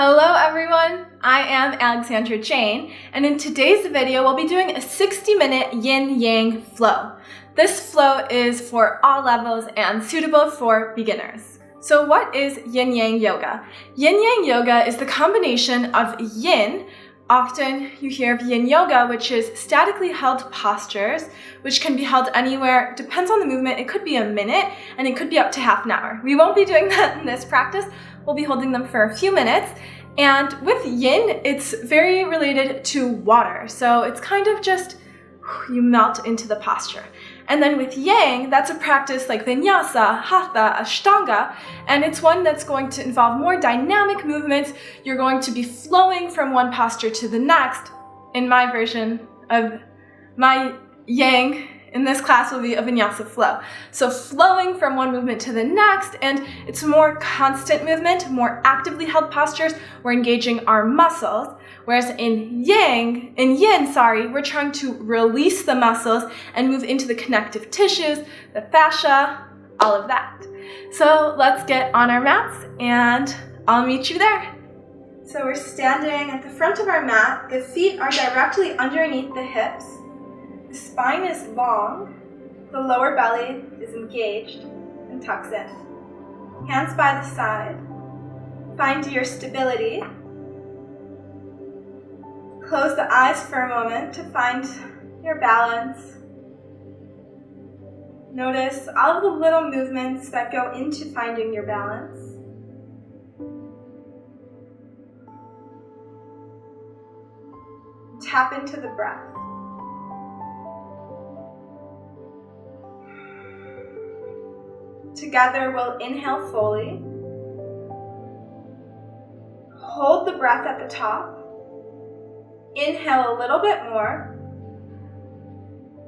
Hello everyone, I am Alexandra Jane, and in today's video we'll be doing a 60-minute yin-yang flow. This flow is for all levels and suitable for beginners. So what is yin-yang yoga? Yin-yang yoga is the combination of yin. Often you hear of yin yoga, which is statically held postures, which can be held anywhere, depends on the movement. It could be a minute and it could be up to half an hour. We won't be doing that in this practice. We'll be holding them for a few minutes. And with yin, it's very related to water. So it's kind of just, you melt into the posture. And then with yang, that's a practice like vinyasa, hatha, ashtanga, and it's one that's going to involve more dynamic movements. You're going to be flowing from one posture to the next. In my version of my yang in this class will be a vinyasa flow. So flowing from one movement to the next, and it's more constant movement, more actively held postures. We're engaging our muscles. Whereas in yin, we're trying to release the muscles and move into the connective tissues, the fascia, all of that. So let's get on our mats and I'll meet you there. So we're standing at the front of our mat. The feet are directly underneath the hips. The spine is long. The lower belly is engaged and tucks in. Hands by the side. Find your stability. Close the eyes for a moment to find your balance. Notice all of the little movements that go into finding your balance. Tap into the breath. Together, we'll inhale fully. Hold the breath at the top. Inhale a little bit more.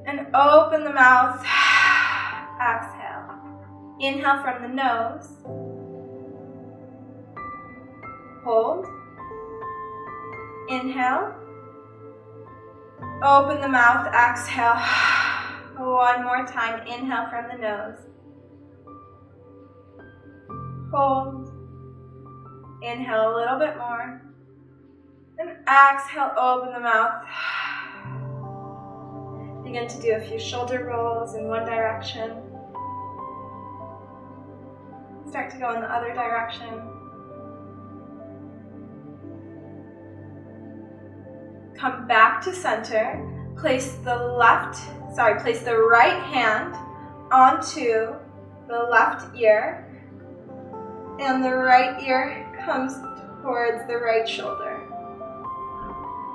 And open the mouth. Exhale. Inhale from the nose. Hold. Inhale. Open the mouth. Exhale. One more time. Inhale from the nose. Hold. Inhale a little bit more. And exhale, open the mouth. Begin to do a few shoulder rolls in one direction. Start to go in the other direction. Come back to center. Place the right hand onto the left ear. And the right ear comes towards the right shoulder.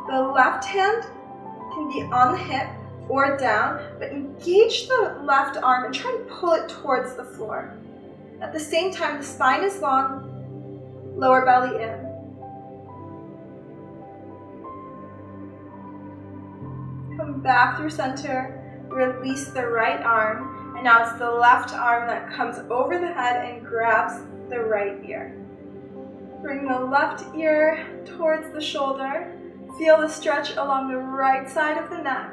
The left hand can be on the hip or down, but engage the left arm and try and pull it towards the floor. At the same time, the spine is long, lower belly in. Come back through center, release the right arm, and now it's the left arm that comes over the head and grabs the right ear. Bring the left ear towards the shoulder. Feel the stretch along the right side of the neck.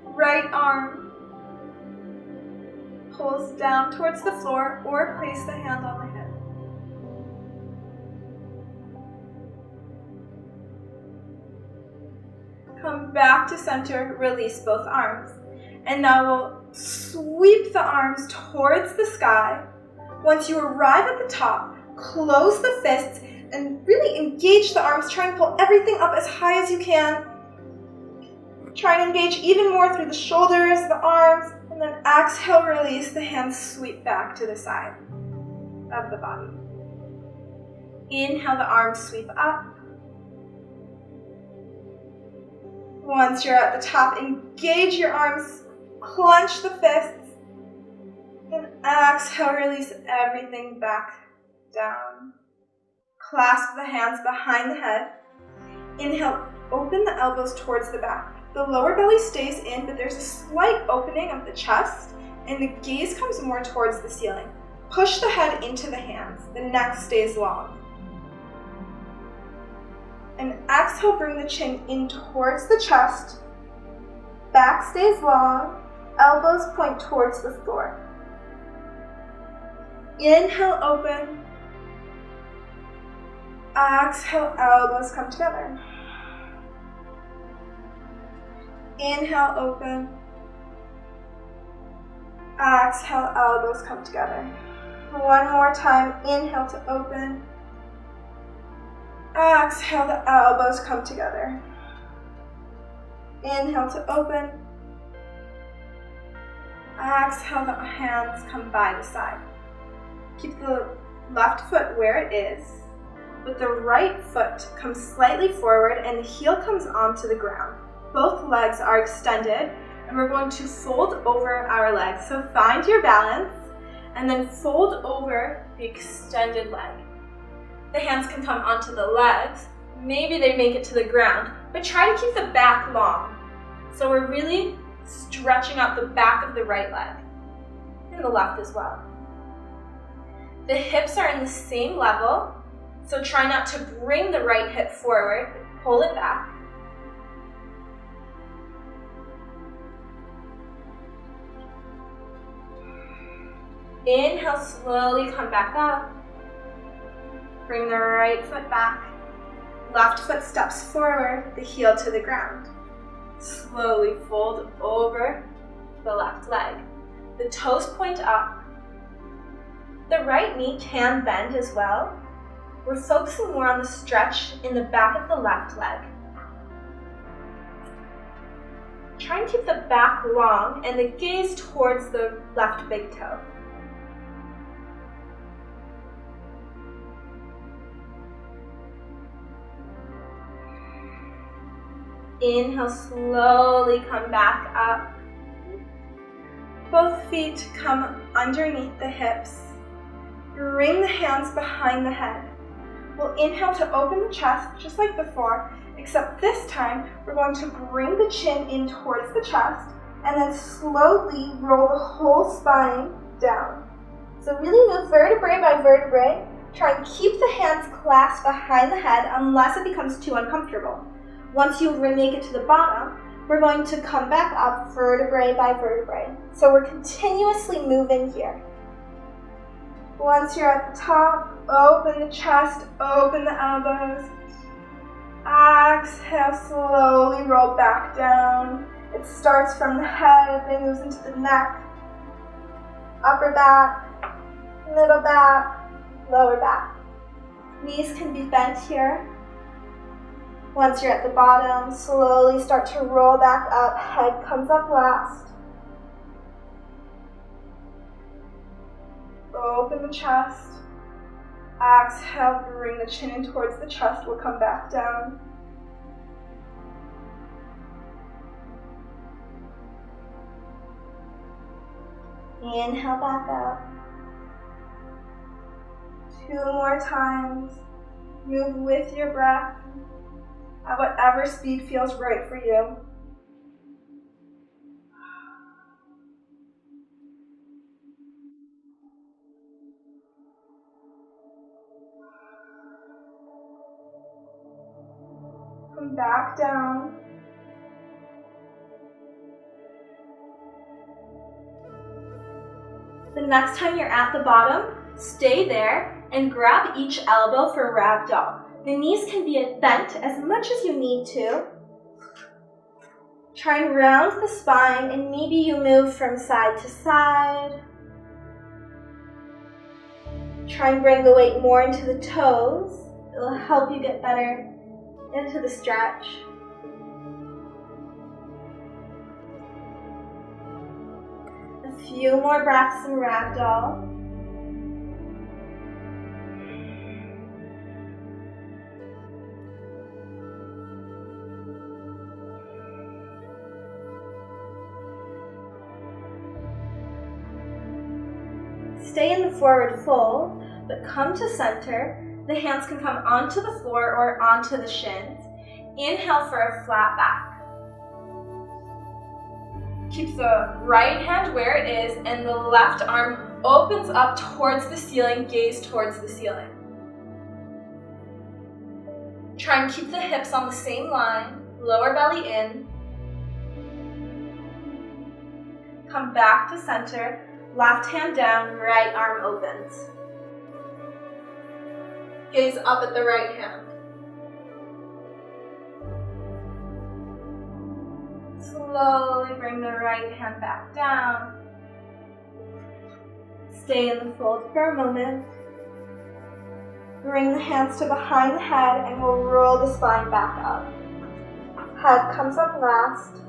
Right arm pulls down towards the floor or place the hand on the hip. Come back to center, release both arms. And now we'll sweep the arms towards the sky. Once you arrive at the top, close the fists and really engage the arms. Try and pull everything up as high as you can. Try and engage even more through the shoulders, the arms, and then exhale, release. The hands sweep back to the side of the body. Inhale, the arms sweep up. Once you're at the top, engage your arms, clench the fists, and exhale, release everything back down. Clasp the hands behind the head. Inhale, open the elbows towards the back. The lower belly stays in, but there's a slight opening of the chest, and the gaze comes more towards the ceiling. Push the head into the hands. The neck stays long. And exhale, bring the chin in towards the chest. Back stays long. Elbows point towards the floor. Inhale, open. Exhale, elbows come together. Inhale, open. Exhale, elbows come together. One more time, inhale to open. Exhale, the elbows come together. Inhale to open. Exhale, the hands come by the side. Keep the left foot where it is, but the right foot comes slightly forward and the heel comes onto the ground. Both legs are extended, and we're going to fold over our legs. So find your balance, and then fold over the extended leg. The hands can come onto the legs. Maybe they make it to the ground, but try to keep the back long. So we're really stretching out the back of the right leg, and the left as well. The hips are in the same level, so try not to bring the right hip forward, but pull it back. Inhale, slowly come back up. Bring the right foot back. Left foot steps forward, the heel to the ground. Slowly fold over the left leg. The toes point up. The right knee can bend as well. We're focusing more on the stretch in the back of the left leg. Try and keep the back long and the gaze towards the left big toe. Inhale, slowly come back up. Both feet come underneath the hips. Bring the hands behind the head. We'll inhale to open the chest just like before, except this time we're going to bring the chin in towards the chest and then slowly roll the whole spine down. So really move vertebrae by vertebrae. Try and keep the hands clasped behind the head unless it becomes too uncomfortable. Once you make it to the bottom, we're going to come back up vertebrae by vertebrae. So we're continuously moving here. Once you're at the top, open the chest, open the elbows. Exhale, slowly roll back down. It starts from the head and moves into the neck, upper back, middle back, lower back. Knees can be bent here. Once you're at the bottom, slowly start to roll back up. Head comes up last. Open the chest. Exhale, bring the chin in towards the chest. We'll come back down. Inhale back up. 2 more times. Move with your breath at whatever speed feels right for you. Come back down. The next time you're at the bottom, stay there and grab each elbow for ragdoll. The knees can be bent as much as you need to. Try and round the spine and maybe you move from side to side. Try and bring the weight more into the toes. It will help you get better into the stretch. A few more breaths in ragdoll. Stay in the forward fold, but come to center. The hands can come onto the floor or onto the shins. Inhale for a flat back. Keep the right hand where it is and the left arm opens up towards the ceiling, gaze towards the ceiling. Try and keep the hips on the same line, lower belly in. Come back to center. Left hand down, right arm opens. Gaze up at the right hand. Slowly bring the right hand back down. Stay in the fold for a moment. Bring the hands to behind the head and we'll roll the spine back up. Head comes up last.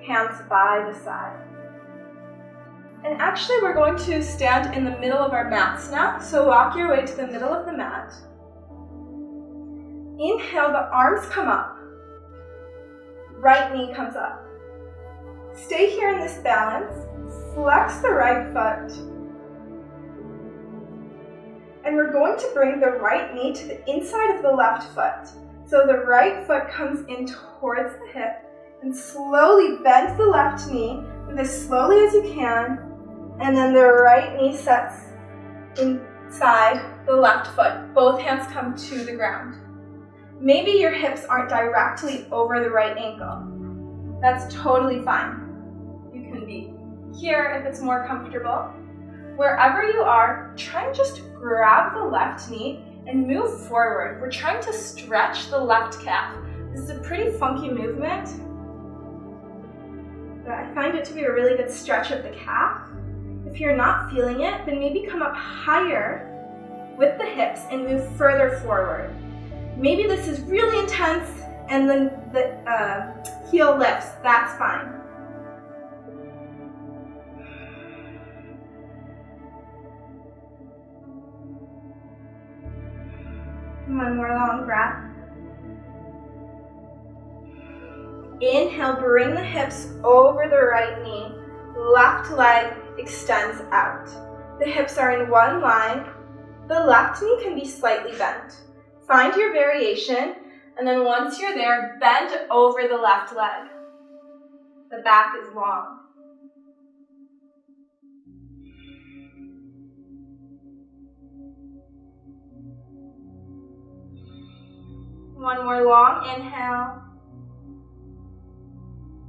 Hands by the side. And actually we're going to stand in the middle of our mats now, so walk your way to the middle of the mat. Inhale, the arms come up. Right knee comes up. Stay here in this balance. Flex the right foot. And we're going to bring the right knee to the inside of the left foot. So the right foot comes in towards the hip, and slowly bend the left knee, move as slowly as you can, and then the right knee sets inside the left foot. Both hands come to the ground. Maybe your hips aren't directly over the right ankle. That's totally fine. You can be here if it's more comfortable. Wherever you are, try and just grab the left knee and move forward. We're trying to stretch the left calf. This is a pretty funky movement, but I find it to be a really good stretch of the calf. If you're not feeling it, then maybe come up higher with the hips and move further forward. Maybe this is really intense and then the heel lifts. That's fine. One more long breath. Inhale, bring the hips over the right knee. Left leg extends out. The hips are in one line. The left knee can be slightly bent. Find your variation, and then once you're there, bend over the left leg. The back is long. One more long inhale.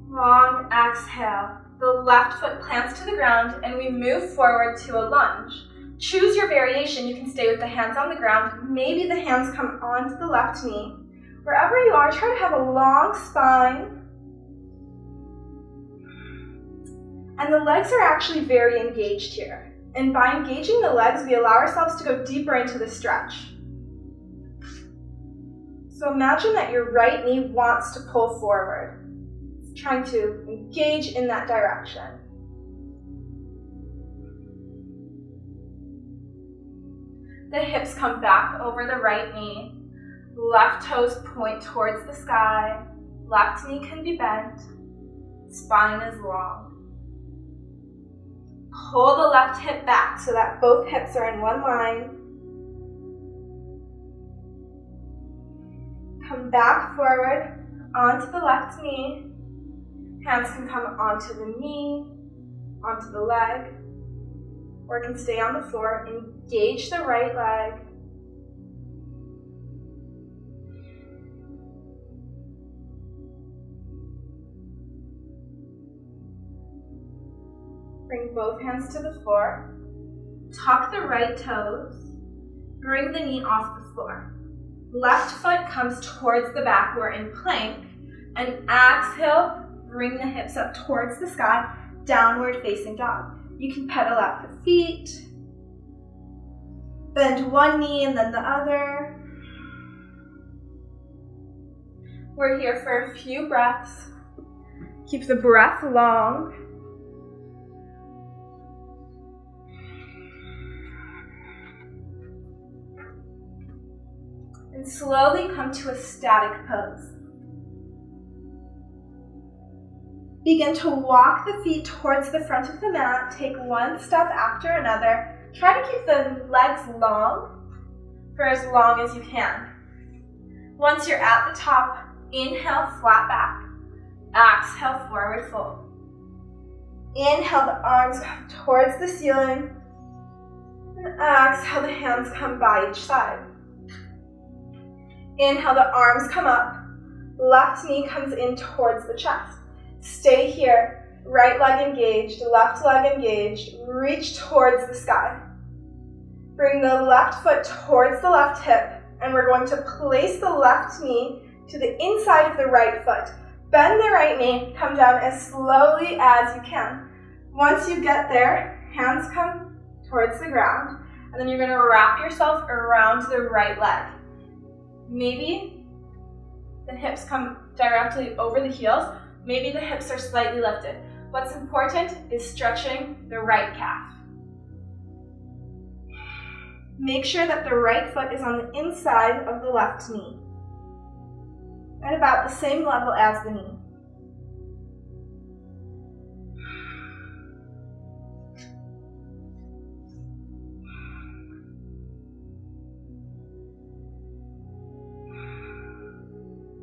Long exhale. The left foot plants to the ground and we move forward to a lunge. Choose your variation. You can stay with the hands on the ground. Maybe the hands come onto the left knee. Wherever you are, try to have a long spine. And the legs are actually very engaged here. And by engaging the legs, we allow ourselves to go deeper into the stretch. So imagine that your right knee wants to pull forward. It's trying to engage in that direction. The hips come back over the right knee. Left toes point towards the sky. Left knee can be bent. Spine is long. Pull the left hip back so that both hips are in one line. Come back forward onto the left knee. Hands can come onto the knee, onto the leg, or it can stay on the floor. Engage the right leg. Bring both hands to the floor. Tuck the right toes. Bring the knee off the floor. Left foot comes towards the back. We're in plank. And exhale, bring the hips up towards the sky, downward facing dog. You can pedal out the feet. Bend one knee and then the other. We're here for a few breaths. Keep the breath long. And slowly come to a static pose. Begin to walk the feet towards the front of the mat. Take one step after another. Try to keep the legs long for as long as you can. Once you're at the top, inhale, flat back. Exhale, forward fold. Inhale, the arms come towards the ceiling. And exhale, the hands come by each side. Inhale, the arms come up. Left knee comes in towards the chest. Stay here. right leg engaged, left leg engaged. Reach towards the sky. Bring the left foot towards the left hip, and we're going to place the left knee to the inside of the right foot. Bend the right knee, come down as slowly as you can. Once you get there, hands come towards the ground, and then you're going to wrap yourself around the right leg. Maybe the hips come directly over the heels. Maybe the hips are slightly lifted. What's important is stretching the right calf. Make sure that the right foot is on the inside of the left knee, at about the same level as the knee.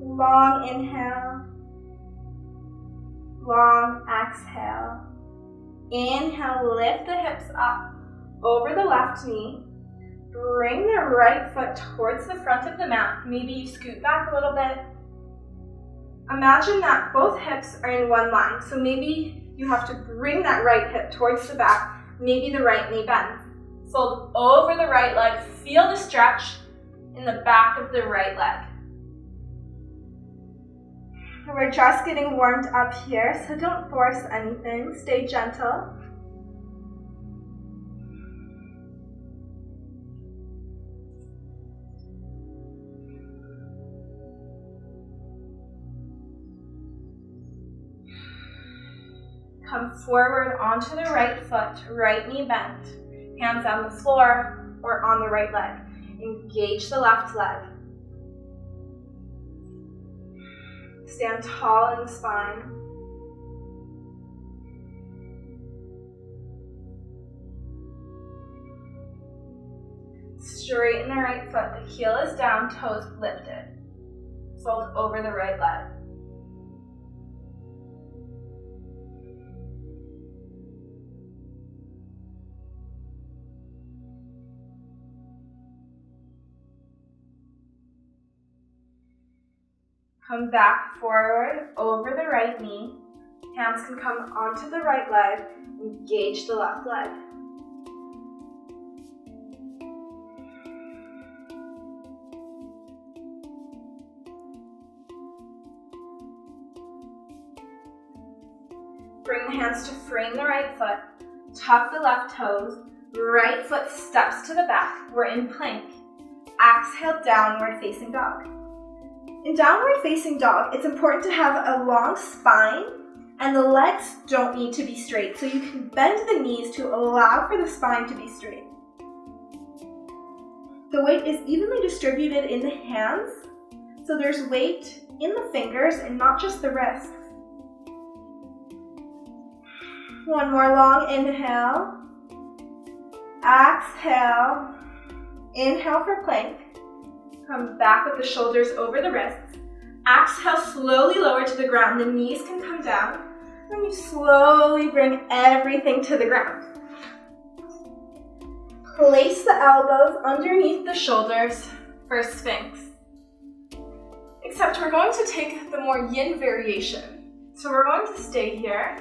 Long inhale, long exhale. Inhale, lift the hips up over the left knee. Bring the right foot towards the front of the mat. Maybe you scoot back a little bit. Imagine that both hips are in one line. So maybe you have to bring that right hip towards the back. Maybe the right knee bends. Fold over the right leg. Feel the stretch in the back of the right leg. We're just getting warmed up here, so don't force anything. Stay gentle. Come forward onto the right foot, right knee bent. Hands on the floor or on the right leg. Engage the left leg. Stand tall in the spine. Straighten the right foot. The heel is down, toes lifted. Fold over the right leg. Come back forward over the right knee. Hands can come onto the right leg. Engage the left leg. Bring the hands to frame the right foot. Tuck the left toes. Right foot steps to the back. We're in plank. Exhale, downward facing dog. In downward facing dog, it's important to have a long spine and the legs don't need to be straight. So you can bend the knees to allow for the spine to be straight. The weight is evenly distributed in the hands, so there's weight in the fingers and not just the wrists. One more long inhale. Exhale. Inhale for plank. Come back with the shoulders over the wrists. Exhale, slowly lower to the ground. The knees can come down. Then you slowly bring everything to the ground. Place the elbows underneath the shoulders for Sphinx. Except we're going to take the more yin variation. So we're going to stay here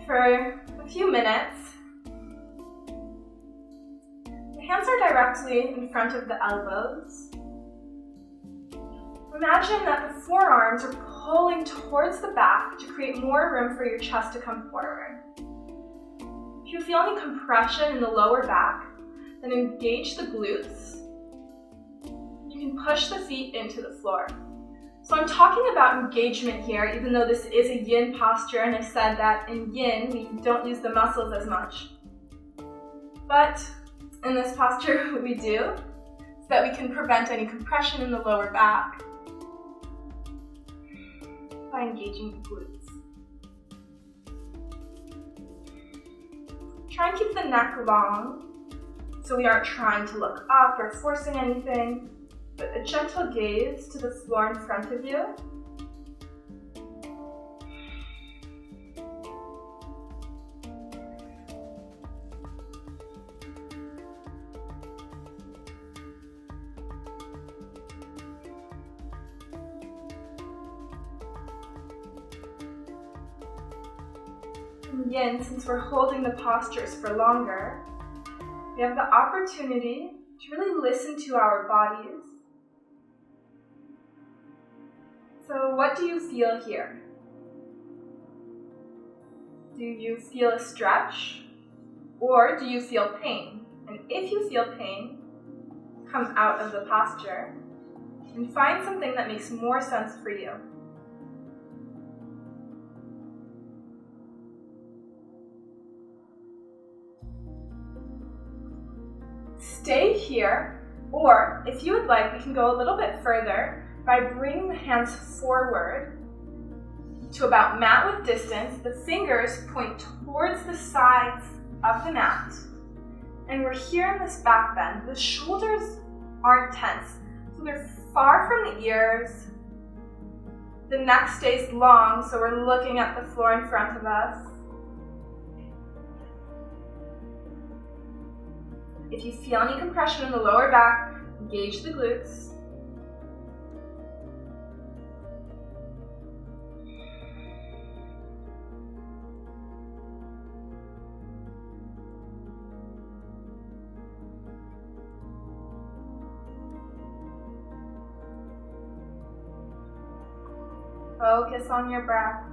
for a few minutes. The hands are directly in front of the elbows. Imagine that the forearms are pulling towards the back to create more room for your chest to come forward. If you feel any compression in the lower back, then engage the glutes. You can push the feet into the floor. So I'm talking about engagement here, even though this is a yin posture, and I said that in yin we don't use the muscles as much. But in this posture we do, so that we can prevent any compression in the lower back by engaging the glutes. Try and keep the neck long, so we aren't trying to look up or forcing anything, but a gentle gaze to the floor in front of you. from yin, since we're holding the postures for longer, we have the opportunity to really listen to our bodies. So what do you feel here? Do you feel a stretch, or do you feel pain? And if you feel pain, come out of the posture and find something that makes more sense for you. Stay here, or if you would like, we can go a little bit further by bringing the hands forward to about mat width distance. The fingers point towards the sides of the mat. And we're here in this back bend. The shoulders aren't tense, so they're far from the ears. The neck stays long, so we're looking at the floor in front of us. If you feel any compression in the lower back, engage the glutes. Focus on your breath.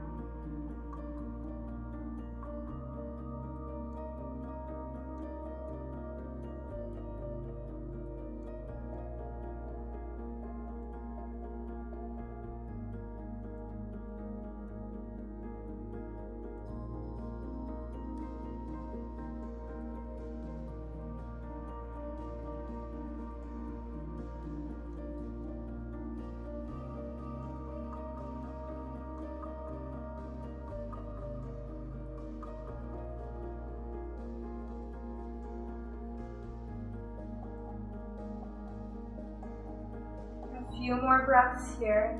A few more breaths here.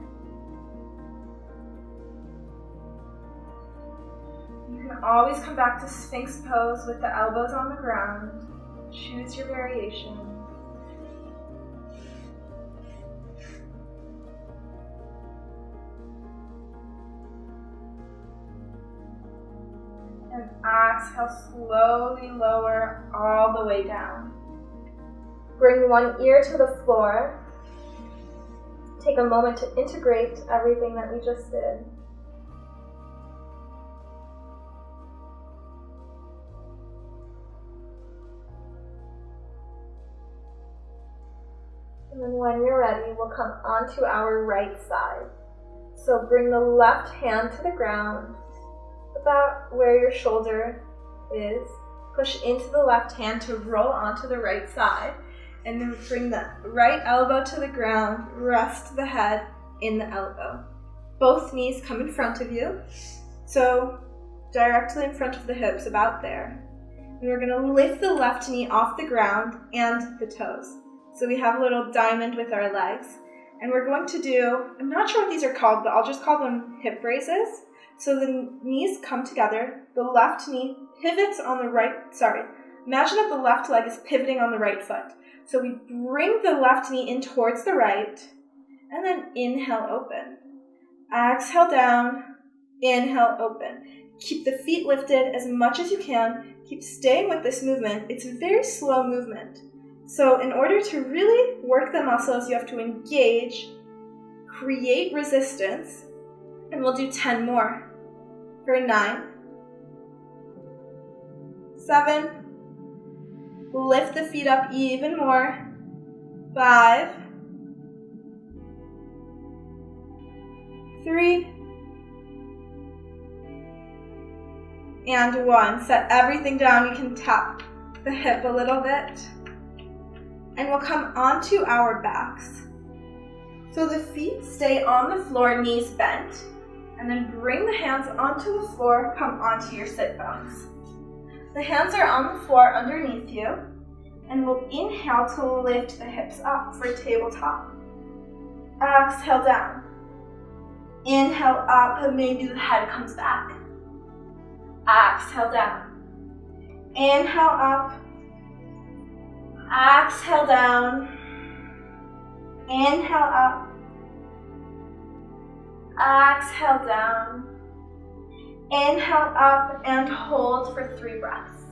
You can always come back to Sphinx pose with the elbows on the ground. Choose your variation. And exhale, slowly lower all the way down. Bring one ear to the floor. Take a moment to integrate everything that we just did. And then when you're ready, we'll come onto our right side. So bring the left hand to the ground, about where your shoulder is. Push into the left hand to roll onto the right side. And then bring the right elbow to the ground, rest the head in the elbow. Both knees come in front of you, so directly in front of the hips, about there. And we're going to lift the left knee off the ground and the toes. So we have a little diamond with our legs. And we're going to do, I'm not sure what these are called, but I'll just call them hip raises. So the knees come together, the left knee pivots on the right, imagine that the left leg is pivoting on the right foot. So we bring the left knee in towards the right, and then inhale, open. Exhale down, inhale, open. Keep the feet lifted as much as you can. Keep staying with this movement. It's a very slow movement. So in order to really work the muscles, you have to engage, create resistance, and we'll do 10 more. For 9, 7, lift the feet up even more. 5, 3, and 1. Set everything down. You can tap the hip a little bit. And we'll come onto our backs. So the feet stay on the floor, knees bent. And then bring the hands onto the floor, come onto your sit bones. The hands are on the floor underneath you. And we'll inhale to lift the hips up for tabletop. Exhale down. Inhale up, and maybe the head comes back. Exhale down. Inhale up. Exhale down. Inhale up. Exhale down. Inhale up and hold for 3 breaths.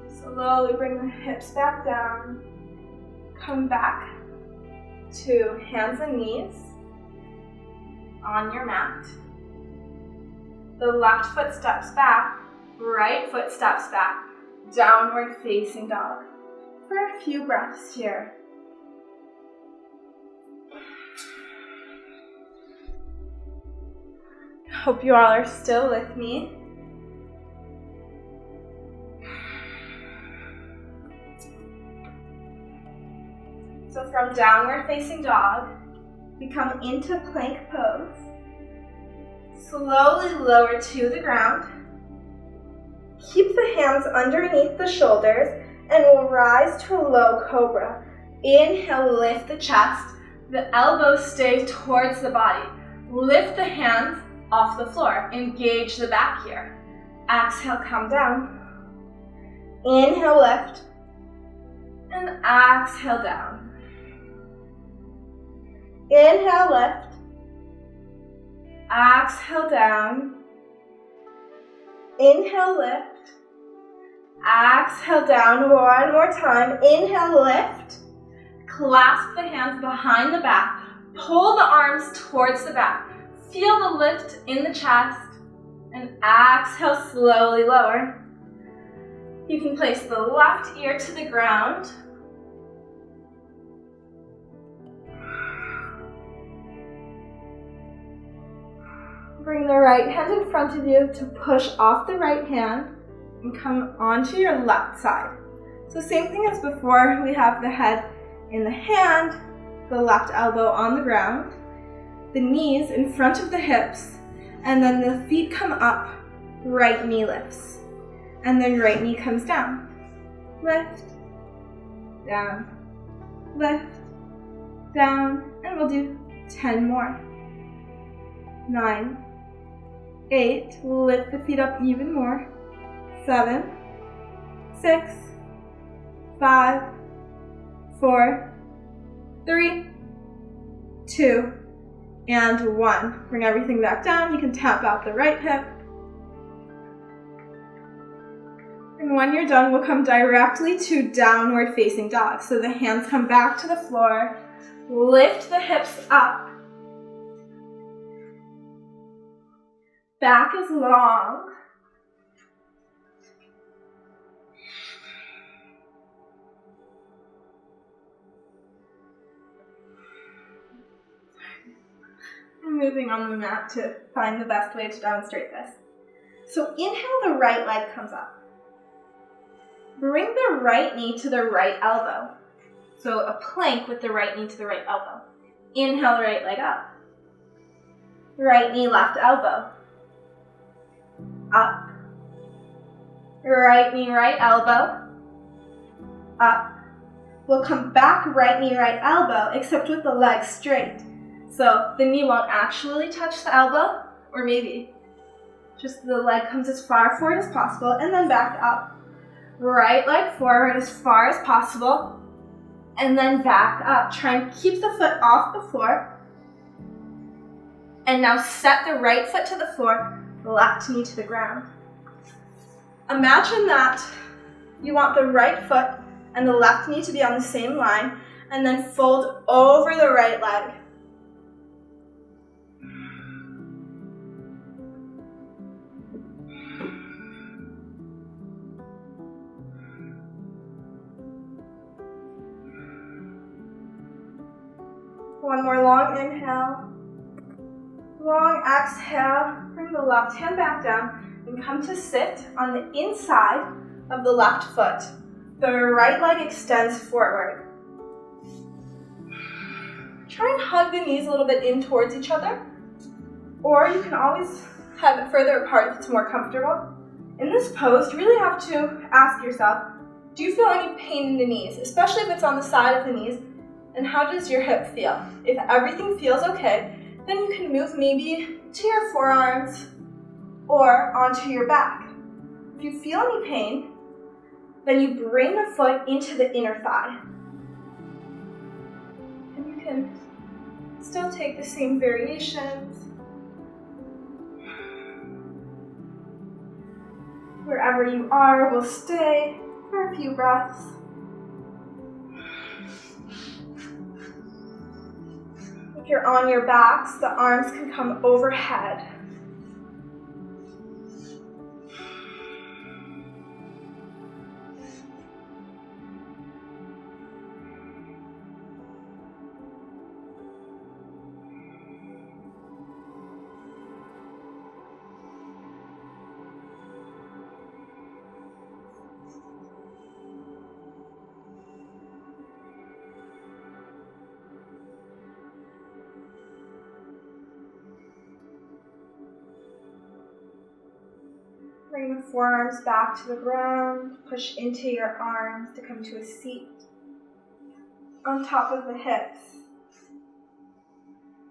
Slowly bring the hips back down. Come back to hands and knees on your mat. The left foot steps back, right foot steps back, downward facing dog. For a few breaths here. Hope you all are still with me. So from downward facing dog, we come into plank pose. Slowly lower to the ground. Keep the hands underneath the shoulders and we'll rise to a low cobra. Inhale, lift the chest. The elbows stay towards the body. Lift the hands off the floor. Engage the back here. Exhale, come down. Inhale, lift. And exhale, down. Inhale, lift. Exhale, down. Inhale, lift. Exhale, down. One more time. Inhale, lift. Clasp the hands behind the back. Pull the arms towards the back. Feel the lift in the chest. And exhale, slowly lower. You can place the left ear to the ground. Bring the right hand in front of you to push off the right hand and come onto your left side. So same thing as before, we have the head in the hand, the left elbow on the ground, the knees in front of the hips, and then the feet come up, right knee lifts, and then right knee comes down. Lift, down, lift, down, and we'll do 10 more. 9, 8, lift the feet up even more. 7, 6, 5, 4, 3, 2, and 1. Bring everything back down. You can tap out the right hip. And when you're done, we'll come directly to downward facing dog. So the hands come back to the floor. Lift the hips up. Back is long. I'm moving on the mat to find the best way to demonstrate this. So inhale, the right leg comes up. Bring the right knee to the right elbow. So a plank with the right knee to the right elbow. Inhale, the right leg up. Right knee, left elbow. Up. Right knee, right elbow. Up. We'll come back, right knee, right elbow, except with the leg straight. So the knee won't actually touch the elbow, or maybe just the leg comes as far forward as possible, and then back up. Right leg forward as far as possible, and then back up. Try and keep the foot off the floor. And now set the right foot to the floor, left knee to the ground. Imagine that you want the right foot and the left knee to be on the same line, and then fold over the right leg. One more long inhale. Long exhale. Bring the left hand back down and come to sit on the inside of the left foot. The right leg extends forward. Try and hug the knees a little bit in towards each other, or you can always have it further apart if it's more comfortable. In this pose, you really have to ask yourself, do you feel any pain in the knees, especially if it's on the side of the knees, and how does your hip feel? If everything feels okay, then you can move maybe to your forearms or onto your back. If you feel any pain, Then you bring the foot into the inner thigh. And you can still take the same variations. Wherever you are, we'll stay for a few breaths. If you're on your backs, the arms can come overhead. Bring the forearms back to the ground. Push into your arms to come to a seat on top of the hips.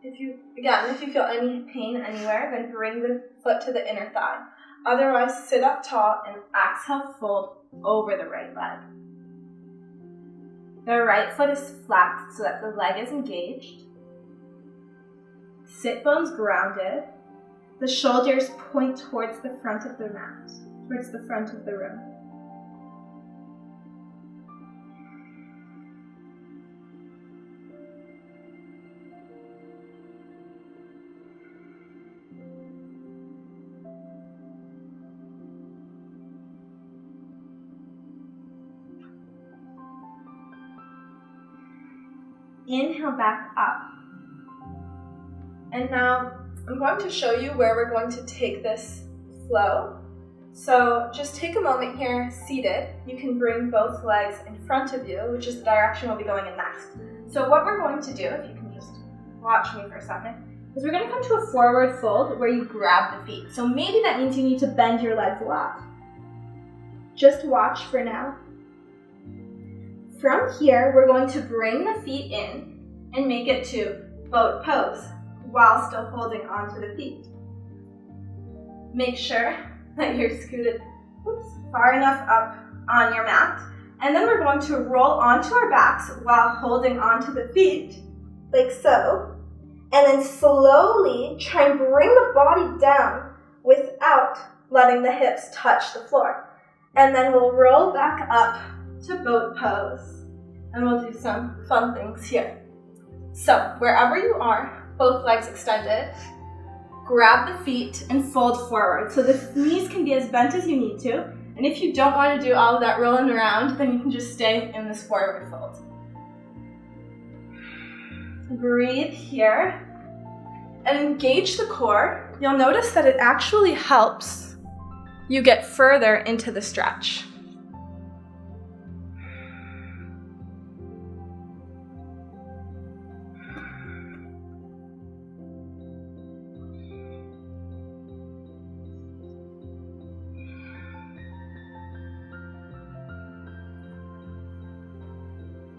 If you feel any pain anywhere, then bring the foot to the inner thigh. Otherwise, sit up tall and exhale, fold over the right leg. The right foot is flexed so that the leg is engaged. Sit bones grounded. The shoulders point towards the front of the mat, towards the front of the room. Inhale back up. And now I'm going to show you where we're going to take this flow. So just take a moment here, seated. You can bring both legs in front of you, which is the direction we'll be going in next. So what we're going to do, if you can just watch me for a second, is we're going to come to a forward fold where you grab the feet. So maybe that means you need to bend your legs a lot. Just watch for now. From here, we're going to bring the feet in and make it to boat pose while still holding onto the feet. Make sure that you're scooted far enough up on your mat. And then we're going to roll onto our backs while holding onto the feet, like so. And then slowly try and bring the body down without letting the hips touch the floor. And then we'll roll back up to boat pose. And we'll do some fun things here. So wherever you are, both legs extended, grab the feet and fold forward. So the knees can be as bent as you need to. And if you don't want to do all of that rolling around, then you can just stay in this forward fold. Breathe here and engage the core. You'll notice that it actually helps you get further into the stretch.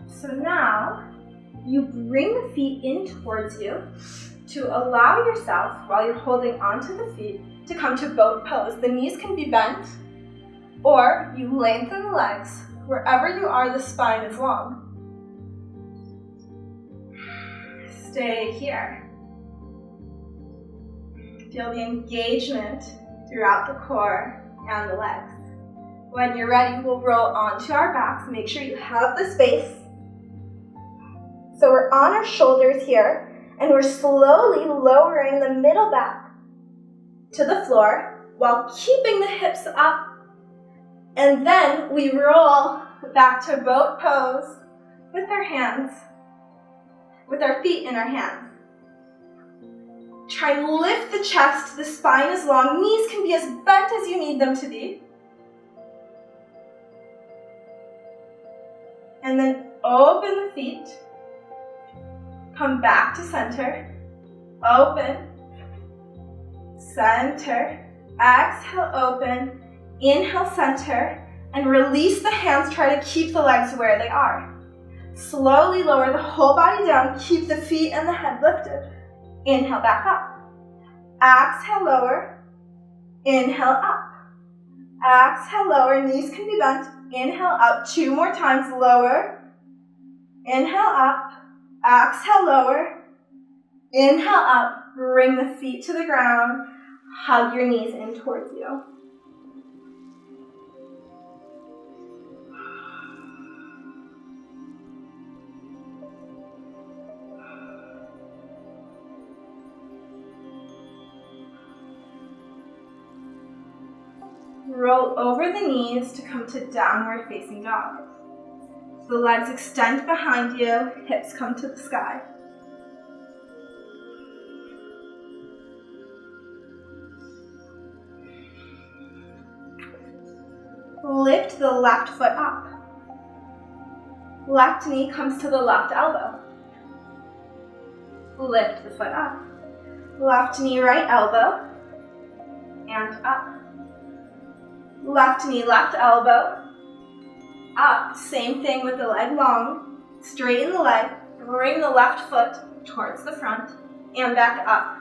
So now, you bring the feet in towards you to allow yourself, while you're holding onto the feet, to come to boat pose. The knees can be bent, or you lengthen the legs. Wherever you are, the spine is long. Stay here. Feel the engagement throughout the core and the legs. When you're ready, we'll roll onto our backs. Make sure you have the space. So we're on our shoulders here, and we're slowly lowering the middle back to the floor while keeping the hips up. And then we roll back to boat pose with our hands, with our feet in our hands. Try and lift the chest, the spine is long, knees can be as bent as you need them to be. And then open the feet. Come back to center, open, center, exhale, open, inhale, center, and release the hands. Try to keep the legs where they are. Slowly lower the whole body down, keep the feet and the head lifted. Inhale, back up. Exhale, lower, inhale, up. Exhale, lower. Knees can be bent. Inhale up. 2 more times. Lower. Inhale up. Exhale, lower. Inhale up. Bring the feet to the ground. Hug your knees in towards you. Roll over the knees to come to downward facing dog. The legs extend behind you, hips come to the sky. Lift the left foot up. Left knee comes to the left elbow. Lift the foot up. Left knee, right elbow, and up. Left knee, left elbow, up. Same thing with the leg long. Straighten the leg, bring the left foot towards the front, and back up.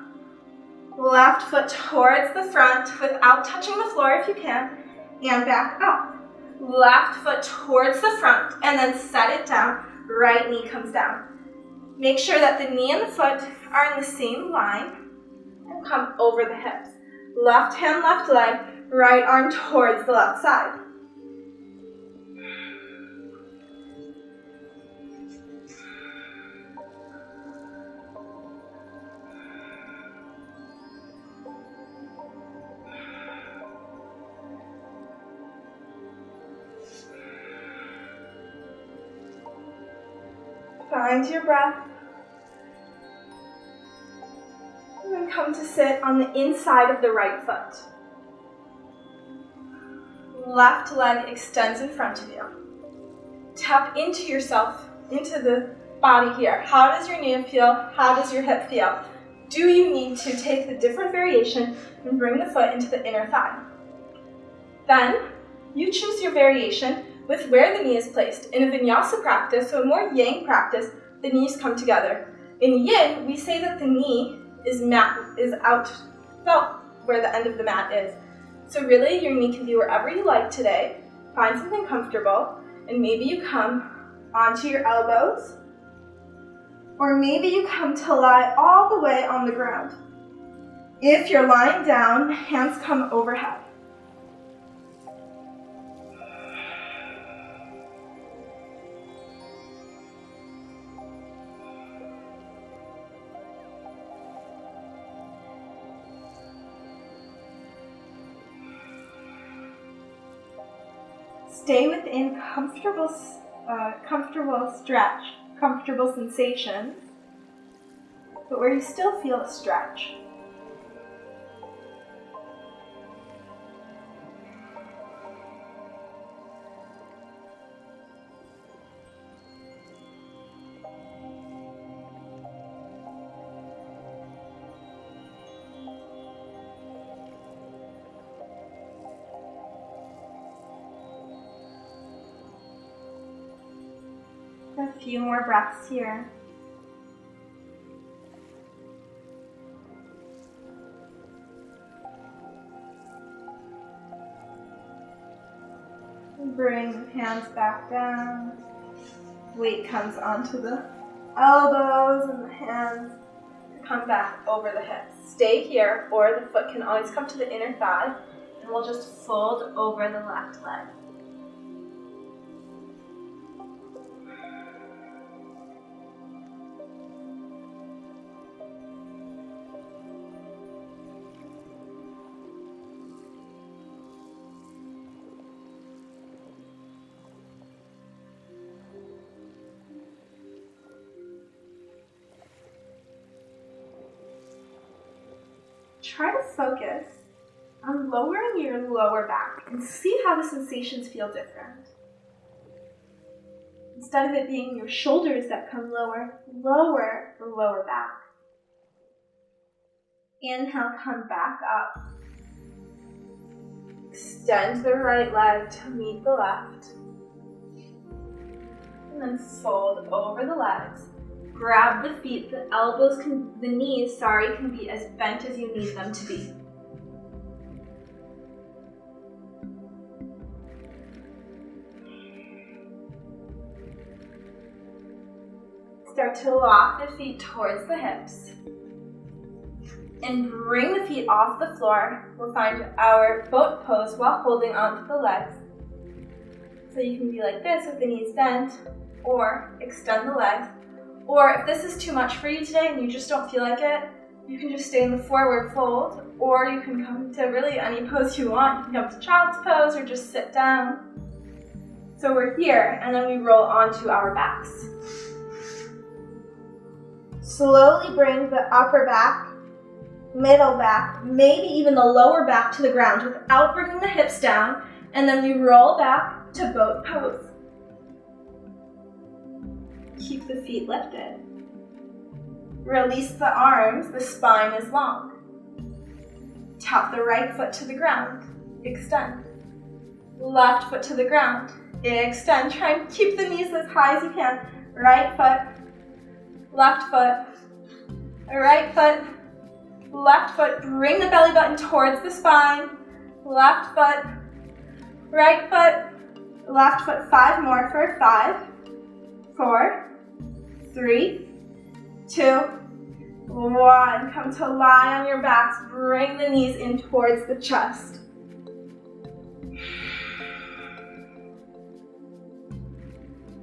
Left foot towards the front without touching the floor if you can, and back up. Left foot towards the front, and then set it down. Right knee comes down. Make sure that the knee and the foot are in the same line, and come over the hips. Left hand, left leg, right arm towards the left side. Find your breath. And then come to sit on the inside of the right foot. Left leg extends in front of you. Tap into yourself, into the body here. How does your knee feel? How does your hip feel? Do you need to take the different variation and bring the foot into the inner thigh? Then, you choose your variation with where the knee is placed. In a vinyasa practice, so a more yang practice, the knees come together. In yin, we say that the knee is out about where the end of the mat is. So really, your knee can be wherever you like today. Find something comfortable, and maybe you come onto your elbows, or maybe you come to lie all the way on the ground. If you're lying down, hands come overhead. Stay within comfortable stretch, comfortable sensations, but where you still feel a stretch. A few more breaths here. Bring the hands back down. Weight comes onto the elbows and the hands. Come back over the hips. Stay here, or the foot can always come to the inner thigh, and we'll just fold over the left leg. Try to focus on lowering your lower back and see how the sensations feel different. Instead of it being your shoulders that come lower, lower the lower back. Inhale, come back up. Extend the right leg to meet the left. And then fold over the legs. Grab the feet, the knees can be as bent as you need them to be. start to walk the feet towards the hips and bring the feet off the floor. We'll find our boat pose while holding onto the legs. So you can be like this with the knees bent, or extend the legs. Or if this is too much for you today and you just don't feel like it, you can just stay in the forward fold, or you can come to really any pose you want. You can come to child's pose or just sit down. So we're here, and then we roll onto our backs. Slowly bring the upper back, middle back, maybe even the lower back to the ground without bringing the hips down, and then we roll back to boat pose. Keep the feet lifted. Release the arms, the spine is long. Tap the right foot to the ground, extend. Left foot to the ground, extend. Try and keep the knees as high as you can. Right foot, left foot, right foot, left foot. Bring the belly button towards the spine. Left foot, right foot, left foot. 5 more for 5, 4, 3, 2, 1. Come to lie on your backs. Bring the knees in towards the chest.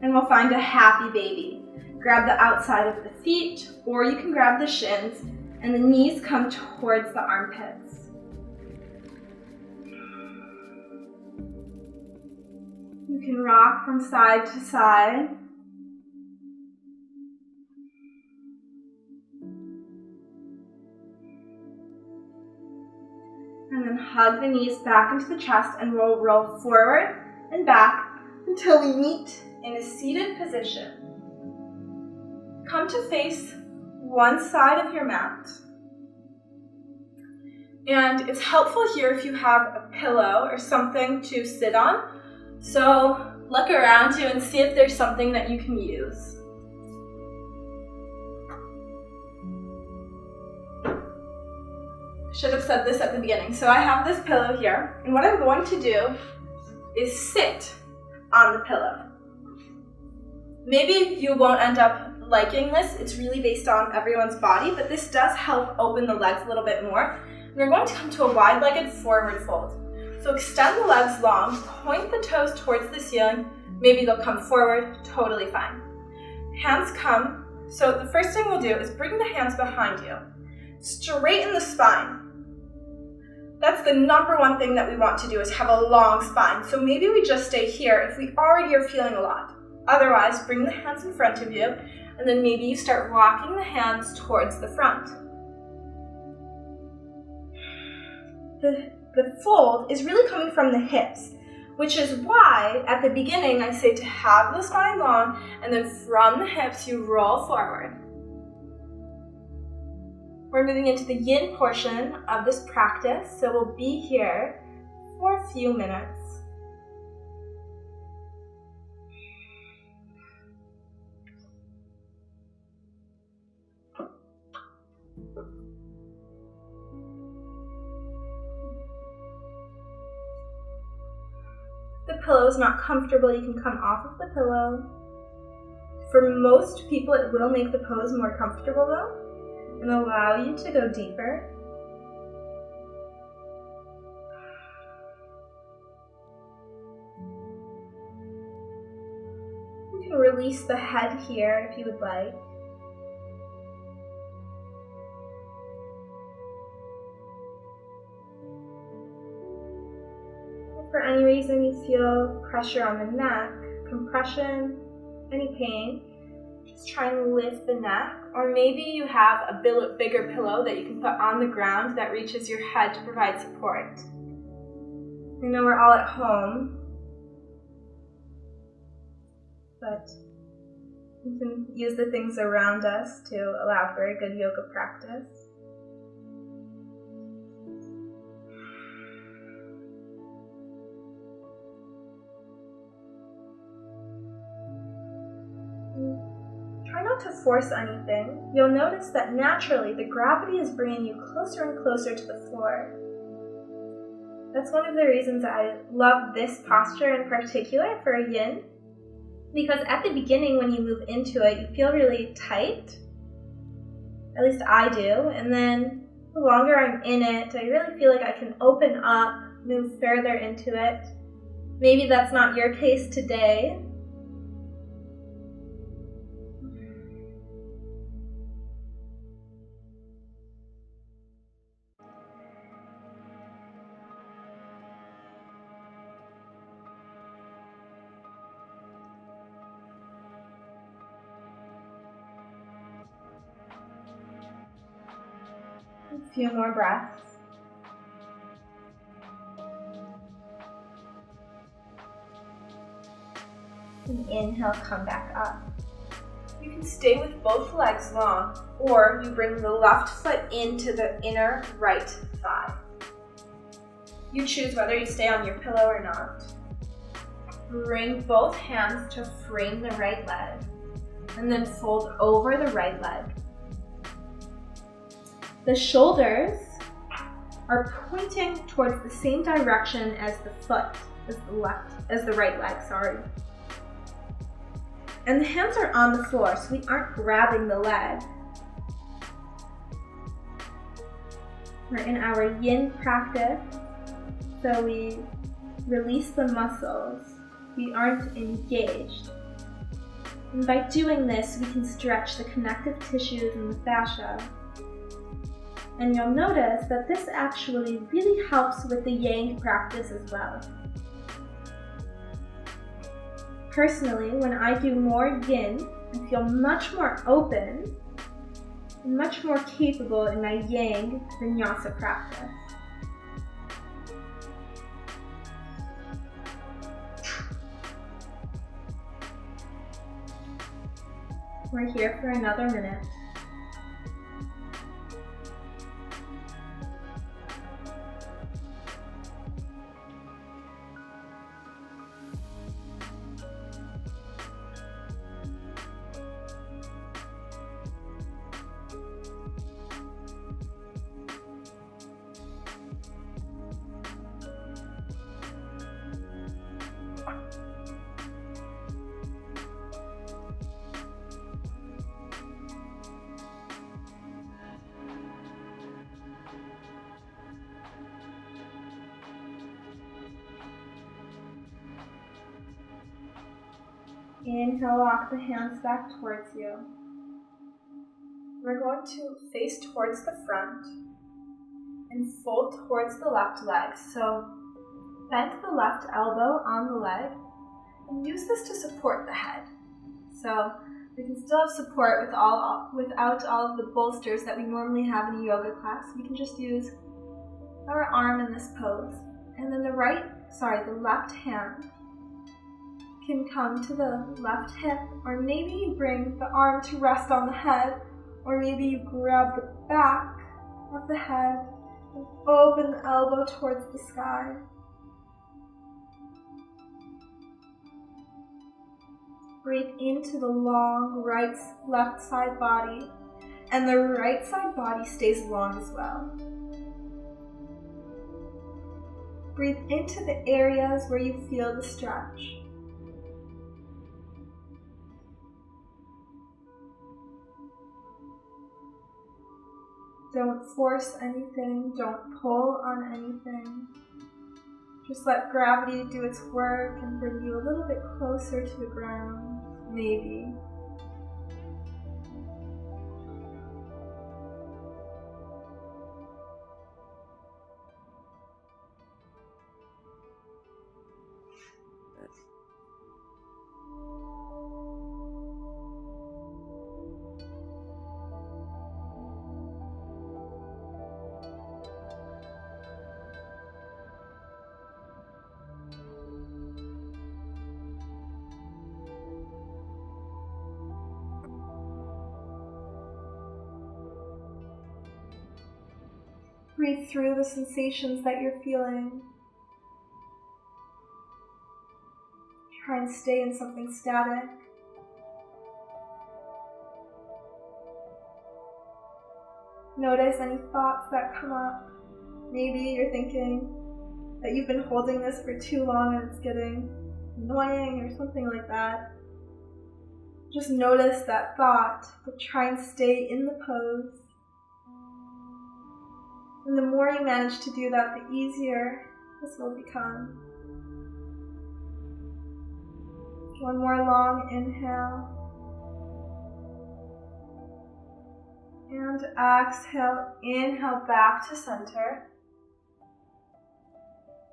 And we'll find a happy baby. Grab the outside of the feet, or you can grab the shins, and the knees come towards the armpits. You can rock from side to side. And then hug the knees back into the chest, and we'll roll forward and back until we meet in a seated position. Come to face one side of your mat. And it's helpful here if you have a pillow or something to sit on. So look around you and see if there's something that you can use. Should have said this at the beginning. So I have this pillow here, and what I'm going to do is sit on the pillow. Maybe you won't end up liking this. It's really based on everyone's body, but this does help open the legs a little bit more. We're going to come to a wide-legged forward fold. So extend the legs long, point the toes towards the ceiling. Maybe they'll come forward, totally fine. Hands come. So the first thing we'll do is bring the hands behind you. Straighten the spine. That's the number one thing that we want to do, is have a long spine. So maybe we just stay here if we already are feeling a lot. Otherwise, bring the hands in front of you, and then maybe you start rocking the hands towards the front. The fold is really coming from the hips, which is why at the beginning I say to have the spine long, and then from the hips you roll forward. We're moving into the yin portion of this practice, so we'll be here for a few minutes. The pillow is not comfortable, you can come off of the pillow. For most people, it will make the pose more comfortable though, and allow you to go deeper. You can release the head here if you would like. If for any reason you feel pressure on the neck, compression, any pain, just try and lift the neck, or maybe you have a bigger pillow that you can put on the ground that reaches your head to provide support. I know we're all at home, but you can use the things around us to allow for a good yoga practice. Try not to force anything. You'll notice that naturally the gravity is bringing you closer and closer to the floor. That's one of the reasons I love this posture in particular for a yin. Because at the beginning, when you move into it, you feel really tight. At least I do. And then the longer I'm in it, I really feel like I can open up, move further into it. Maybe that's not your case today. A few more breaths. And inhale, come back up. You can stay with both legs long, or you bring the left foot into the inner right thigh. You choose whether you stay on your pillow or not. Bring both hands to frame the right leg, and then fold over the right leg. The shoulders are pointing towards the same direction as the foot, as the right leg, sorry. And the hands are on the floor, so we aren't grabbing the leg. We're in our yin practice, so we release the muscles. We aren't engaged. And by doing this, we can stretch the connective tissues and the fascia. And you'll notice that this actually really helps with the yang practice as well. Personally, when I do more yin, I feel much more open and much more capable in my yang vinyasa practice. We're here for another minute. Inhale, walk the hands back towards you. We're going to face towards the front and fold towards the left leg. So bend the left elbow on the leg and use this to support the head. So we can still have support without all of the bolsters that we normally have in a yoga class. We can just use our arm in this pose. And then the left hand can come to the left hip, or maybe you bring the arm to rest on the head, or maybe you grab the back of the head and open the elbow towards the sky. Breathe into the long left side body, and the right side body stays long as well. Breathe into the areas where you feel the stretch. Don't force anything, don't pull on anything. Just let gravity do its work and bring you a little bit closer to the ground, maybe. Breathe through the sensations that you're feeling. Try and stay in something static. Notice any thoughts that come up. Maybe you're thinking that you've been holding this for too long and it's getting annoying or something like that. Just notice that thought, but try and stay in the pose. And the more you manage to do that, the easier this will become. One more long inhale. And exhale, inhale back to center.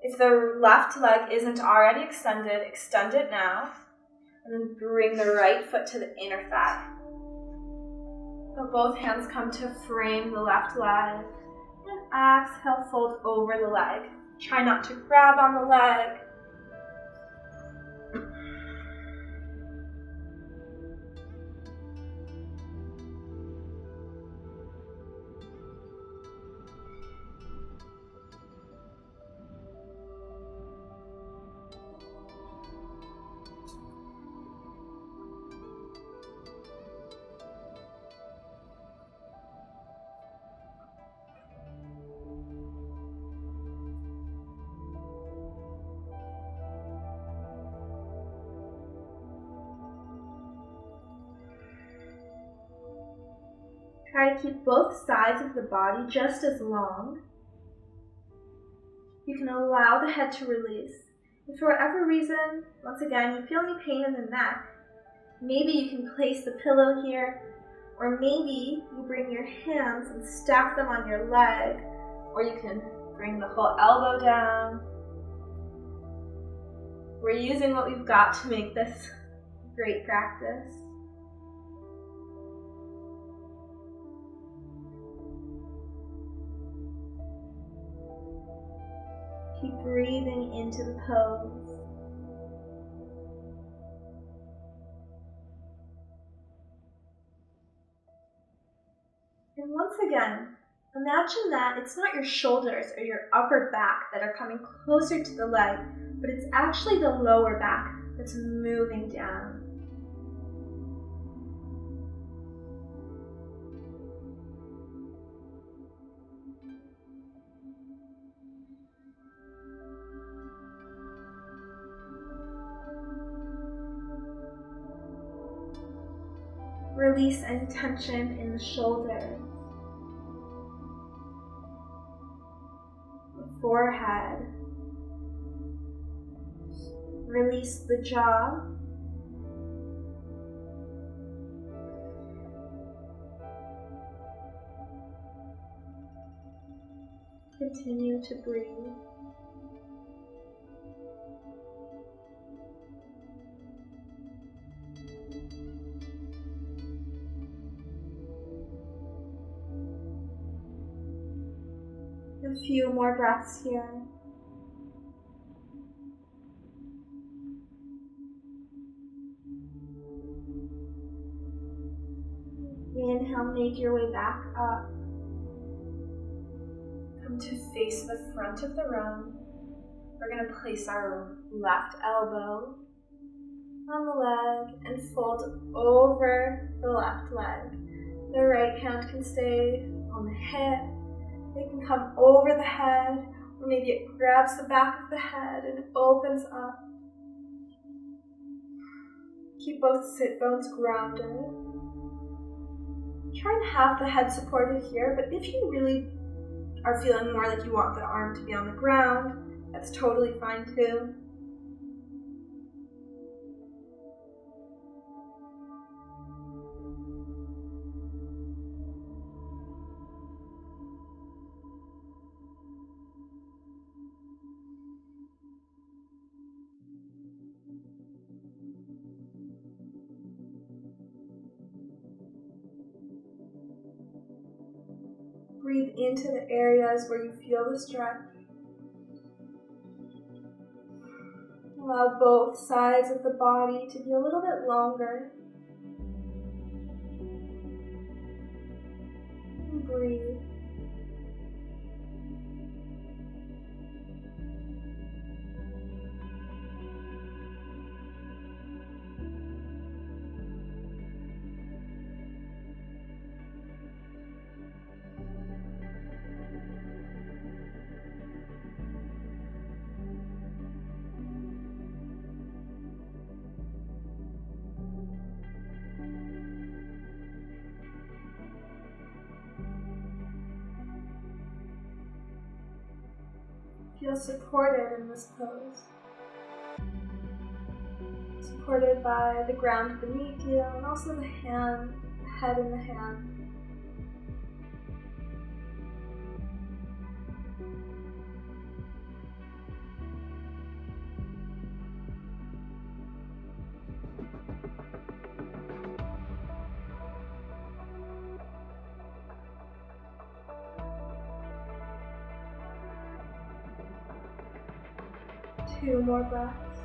If the left leg isn't already extended, extend it now. And then bring the right foot to the inner thigh. So both hands come to frame the left leg. And exhale, fold over the leg. Try not to grab on the leg. Try to keep both sides of the body just as long. You can allow the head to release. If for whatever reason, once again, you feel any pain in the neck, maybe you can place the pillow here, or maybe you bring your hands and stack them on your leg, or you can bring the whole elbow down. We're using what we've got to make this great practice. Keep breathing into the pose. And once again, imagine that it's not your shoulders or your upper back that are coming closer to the leg, but it's actually the lower back that's moving down. Release any tension in the shoulders, the forehead. Release the jaw. Continue to breathe. A few more breaths here. Inhale, make your way back up. Come to face the front of the room. We're going to place our left elbow on the leg and fold over the left leg. The right hand can stay on the hip. It can come over the head, or maybe it grabs the back of the head and opens up. Keep both sit bones grounded. Try and have the head supported here, but if you really are feeling more like you want the arm to be on the ground, that's totally fine too. Breathe into the areas where you feel the stretch. Allow both sides of the body to be a little bit longer. And breathe. Feel supported in this pose. Supported by the ground beneath you and also the head in the hand. Two more breaths.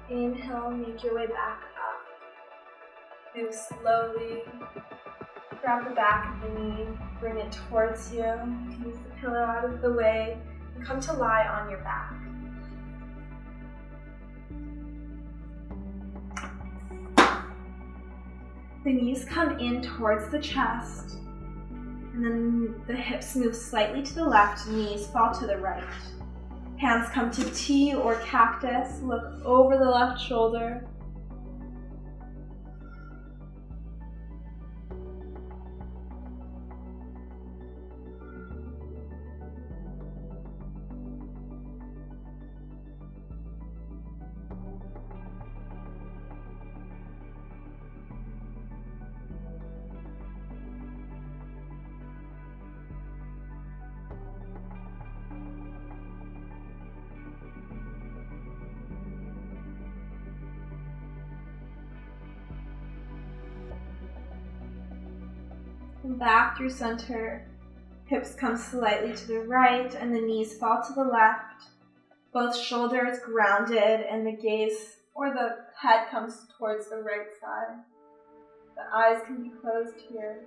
Inhale, make your way back up. Move slowly. Grab the back of the knee, bring it towards you. You can move the pillow out of the way and come to lie on your back. The knees come in towards the chest, and then the hips move slightly to the left, knees fall to the right. Hands come to T or cactus, look over the left shoulder. And back through center, hips come slightly to the right and the knees fall to the left. Both shoulders grounded and the gaze or the head comes towards the right side. The eyes can be closed here.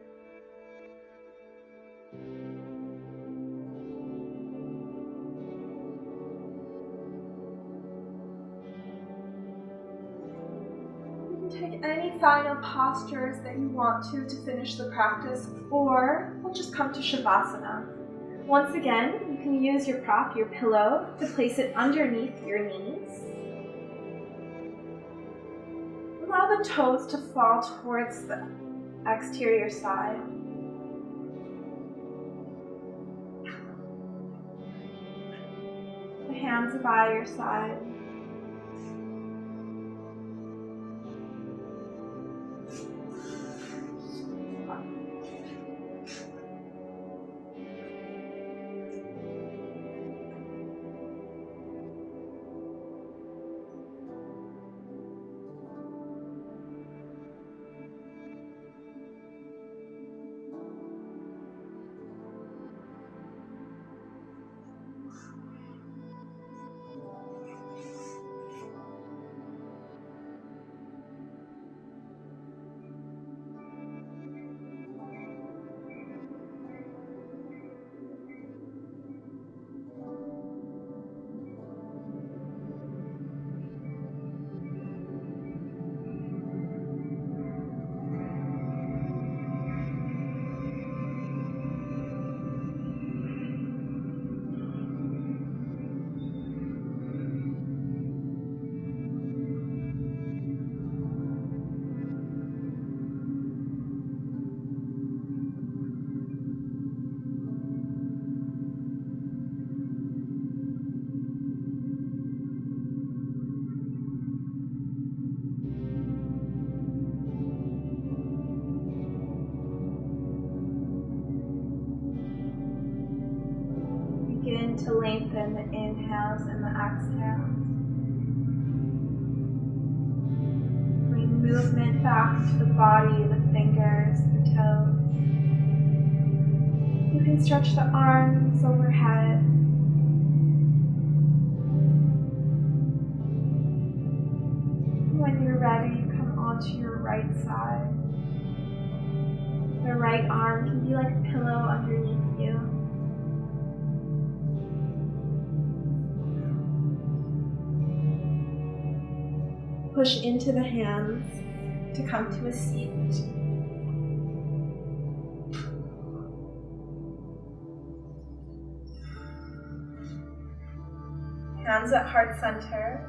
Take any final postures that you want to finish the practice, or we'll just come to Shavasana. Once again, you can use your prop, your pillow, to place it underneath your knees. Allow the toes to fall towards the exterior side. The hands by your side. Begin to lengthen the inhales and the exhales. Bring movement back to the body, the fingers, the toes. You can stretch the arms overhead. When you're ready, come onto your right side. The right arm can be like a pillow underneath you. Push into the hands to come to a seat. Hands at heart center.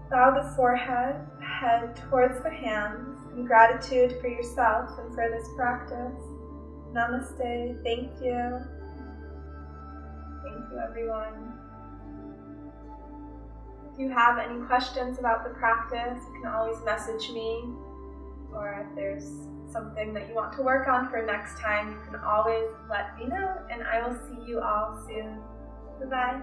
Bow the forehead, head towards the hands in gratitude for yourself and for this practice. Namaste. Thank you. Thank you, everyone. If you have any questions about the practice, you can always message me, or if there's something that you want to work on for next time, you can always let me know, and I will see you all soon. Bye-bye.